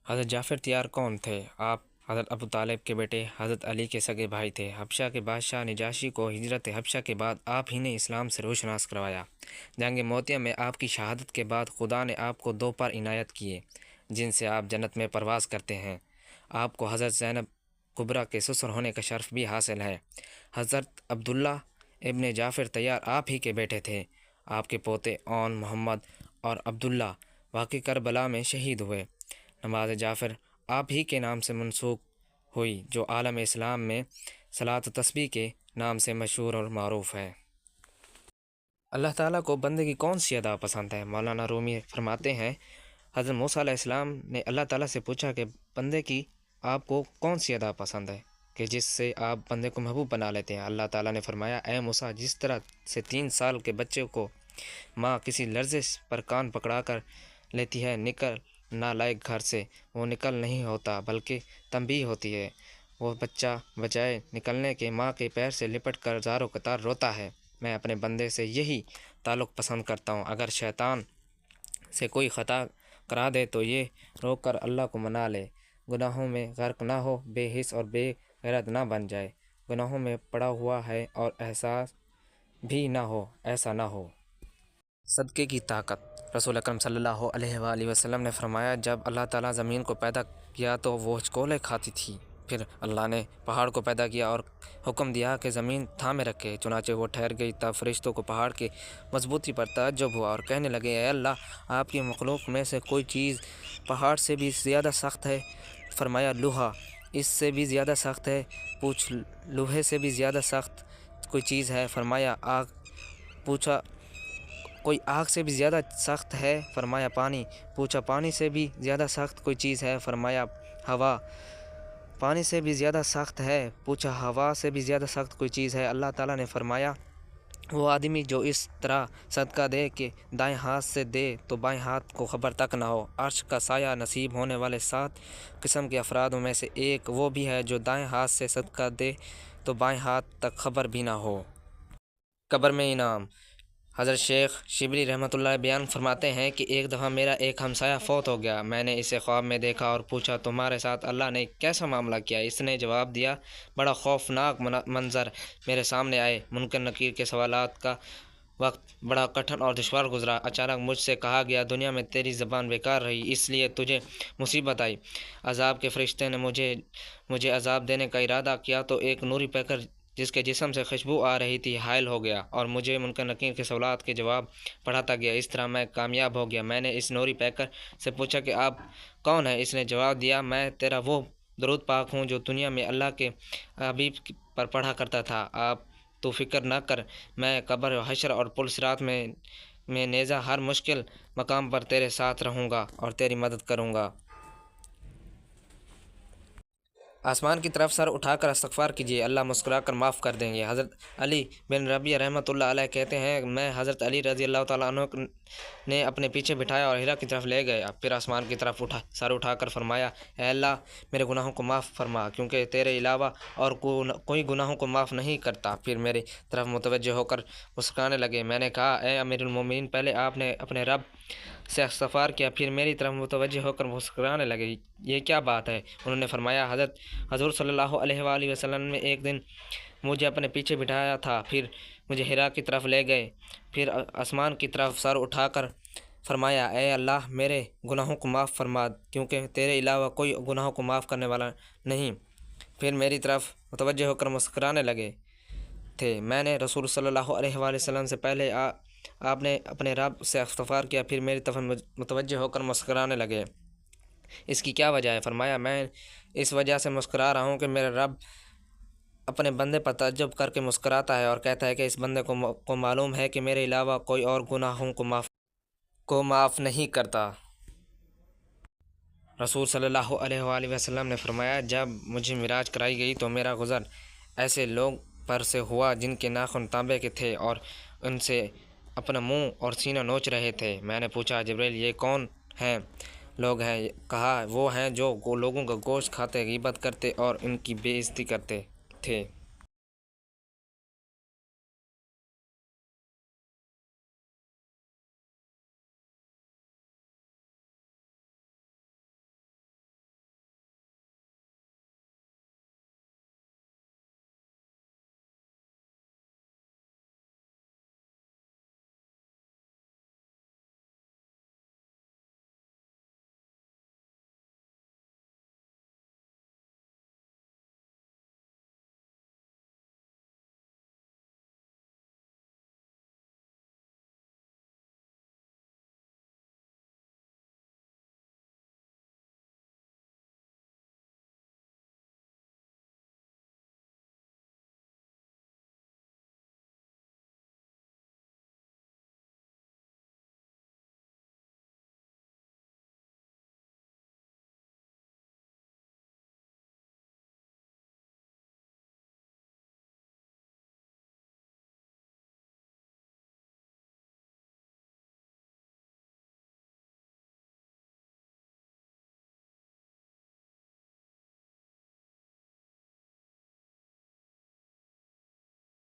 حضرت جعفر تیار کون تھے؟ آپ حضرت ابو طالب کے بیٹے حضرت علی کے سگے بھائی تھے۔ حبشہ کے بادشاہ نجاشی کو ہجرت حبشہ کے بعد آپ ہی نے اسلام سے روشناس کروایا۔ جنگ موتیہ میں آپ کی شہادت کے بعد خدا نے آپ کو 2 پر عنایت کیے جن سے آپ جنت میں پرواز کرتے ہیں۔ آپ کو حضرت زینب کبریٰ کے سسر ہونے کا شرف بھی حاصل ہے۔ حضرت عبداللہ ابن جعفر تیار آپ ہی کے بیٹے تھے۔ آپ کے پوتے اون، محمد اور عبداللہ واقعی کربلا میں شہید ہوئے۔ نماز جعفر آپ ہی کے نام سے منسوخ ہوئی جو عالم اسلام میں صلاۃ و تسبیح کے نام سے مشہور اور معروف ہے۔ اللہ تعالیٰ کو بندے کی کون سی ادا پسند ہے؟ مولانا رومی فرماتے ہیں حضرت موسیٰ علیہ السلام نے اللہ تعالیٰ سے پوچھا کہ بندے کی آپ کو کون سی ادا پسند ہے کہ جس سے آپ بندے کو محبوب بنا لیتے ہیں؟ اللہ تعالیٰ نے فرمایا اے موسیٰ، جس طرح سے 3 سال کے بچے کو ماں کسی لرزش پر کان پکڑا کر لیتی ہے، نکل نہ لائق گھر سے، وہ نکل نہیں ہوتا بلکہ تنبیہ ہوتی ہے، وہ بچہ بجائے نکلنے کے ماں کے پیر سے لپٹ کر زار و قطار روتا ہے۔ میں اپنے بندے سے یہی تعلق پسند کرتا ہوں۔ اگر شیطان سے کوئی خطا کرا دے تو یہ روک کر اللہ کو منا لے، گناہوں میں غرق نہ ہو، بے حس اور بے غیرت نہ بن جائے، گناہوں میں پڑا ہوا ہے اور احساس بھی نہ ہو، ایسا نہ ہو۔ صدقے کی طاقت۔ رسول اکرم صلی اللہ علیہ وآلہ وسلم نے فرمایا جب اللہ تعالیٰ زمین کو پیدا کیا تو وہ ہچکولے کھاتی تھی، پھر اللہ نے پہاڑ کو پیدا کیا اور حکم دیا کہ زمین تھامے رکھے، چنانچہ وہ ٹھہر گئی۔ تب فرشتوں کو پہاڑ کی مضبوطی پر تعجب ہوا اور کہنے لگے اے اللہ، آپ کی مخلوق میں سے کوئی چیز پہاڑ سے بھی زیادہ سخت ہے؟ فرمایا لوہا۔ اس سے بھی زیادہ سخت ہے؟ پوچھ لوہے سے بھی زیادہ سخت کوئی چیز ہے؟ فرمایا آگ۔ پوچھا کوئی آگ سے بھی زیادہ سخت ہے؟ فرمایا پانی۔ پوچھا پانی سے بھی زیادہ سخت کوئی چیز ہے؟ فرمایا ہوا۔ پانی سے بھی زیادہ سخت ہے؟ پوچھا ہوا سے بھی زیادہ سخت کوئی چیز ہے؟ اللہ تعالیٰ نے فرمایا وہ آدمی جو اس طرح صدقہ دے کہ دائیں ہاتھ سے دے تو بائیں ہاتھ کو خبر تک نہ ہو۔ عرش کا سایہ نصیب ہونے والے 7 قسم کے افرادوں میں سے ایک وہ بھی ہے جو دائیں ہاتھ سے صدقہ دے تو بائیں ہاتھ تک خبر بھی نہ ہو۔ قبر میں انعام۔ حضرت شیخ شبلی رحمۃ اللہ بیان فرماتے ہیں کہ ایک دفعہ میرا ایک ہمسایہ فوت ہو گیا۔ میں نے اسے خواب میں دیکھا اور پوچھا تمہارے ساتھ اللہ نے کیسا معاملہ کیا؟ اس نے جواب دیا بڑا خوفناک منظر میرے سامنے آئے، منکر نکیر کے سوالات کا وقت بڑا کٹھن اور دشوار گزرا۔ اچانک مجھ سے کہا گیا دنیا میں تیری زبان بیکار رہی، اس لیے تجھے مصیبت آئی۔ عذاب کے فرشتے نے مجھے عذاب دینے کا ارادہ کیا تو ایک نوری پیکر جس کے جسم سے خوشبو آ رہی تھی حائل ہو گیا اور مجھے منکر نکیر کے سوالات کے جواب پڑھاتا گیا۔ اس طرح میں کامیاب ہو گیا۔ میں نے اس نوری پیکر سے پوچھا کہ آپ کون ہیں؟ اس نے جواب دیا میں تیرا وہ درود پاک ہوں جو دنیا میں اللہ کے حبیب پر پڑھا کرتا تھا۔ آپ تو فکر نہ کر، میں قبر، حشر اور پل صراط میں نیزہ ہر مشکل مقام پر تیرے ساتھ رہوں گا اور تیری مدد کروں گا۔ آسمان کی طرف سر اٹھا کر استغفار کیجیے، اللہ مسکرا کر معاف کر دیں گے۔ حضرت علی بن ربیعہ رحمۃ اللہ علیہ کہتے ہیں میں حضرت علی رضی اللہ تعالیٰ عنہ نے اپنے پیچھے بٹھایا اور ہرا کی طرف لے گئے، پھر آسمان کی طرف سر اٹھا کر فرمایا اے اللہ میرے گناہوں کو معاف فرما کیونکہ تیرے علاوہ اور کوئی گناہوں کو معاف نہیں کرتا۔ پھر میری طرف متوجہ ہو کر مسکرانے لگے۔ میں نے کہا اے امیر المومنین، پہلے آپ نے اپنے رب سے استغفار کیا، پھر میری طرف متوجہ ہو کر مسکرانے لگے، یہ کیا بات ہے؟ انہوں نے فرمایا حضور صلی اللہ علیہ وآلہ وسلم نے ایک دن مجھے اپنے پیچھے بٹھایا تھا، پھر مجھے ہرا کی طرف لے گئے، پھر آسمان کی طرف سر اٹھا کر فرمایا اے اللہ میرے گناہوں کو معاف فرما کیونکہ تیرے علاوہ کوئی گناہوں کو معاف کرنے والا نہیں۔ پھر میری طرف متوجہ ہو کر مسکرانے لگے تھے۔ میں نے رسول صلی اللہ علیہ وآلہ وسلم سے پہلے آپ نے اپنے رب سے استغفار کیا، پھر میری طرف متوجہ ہو کر مسکرانے لگے، اس کی کیا وجہ ہے؟ فرمایا میں اس وجہ سے مسکرا رہا ہوں کہ میرا رب اپنے بندے پر تعجب کر کے مسکراتا ہے اور کہتا ہے کہ اس بندے کو معلوم ہے کہ میرے علاوہ کوئی اور گناہوں کو معاف نہیں کرتا۔ رسول صلی اللہ علیہ وآلہ وسلم نے فرمایا جب مجھے معراج کرائی گئی تو میرا گزر ایسے لوگ پر سے ہوا جن کے ناخن تانبے کے تھے اور ان سے اپنا منہ اور سینہ نوچ رہے تھے۔ میں نے پوچھا جبریل یہ کون لوگ ہیں؟ کہا وہ ہیں جو لوگوں کا گوشت کھاتے، غیبت کرتے اور ان کی بے عزتی کرتے تھے۔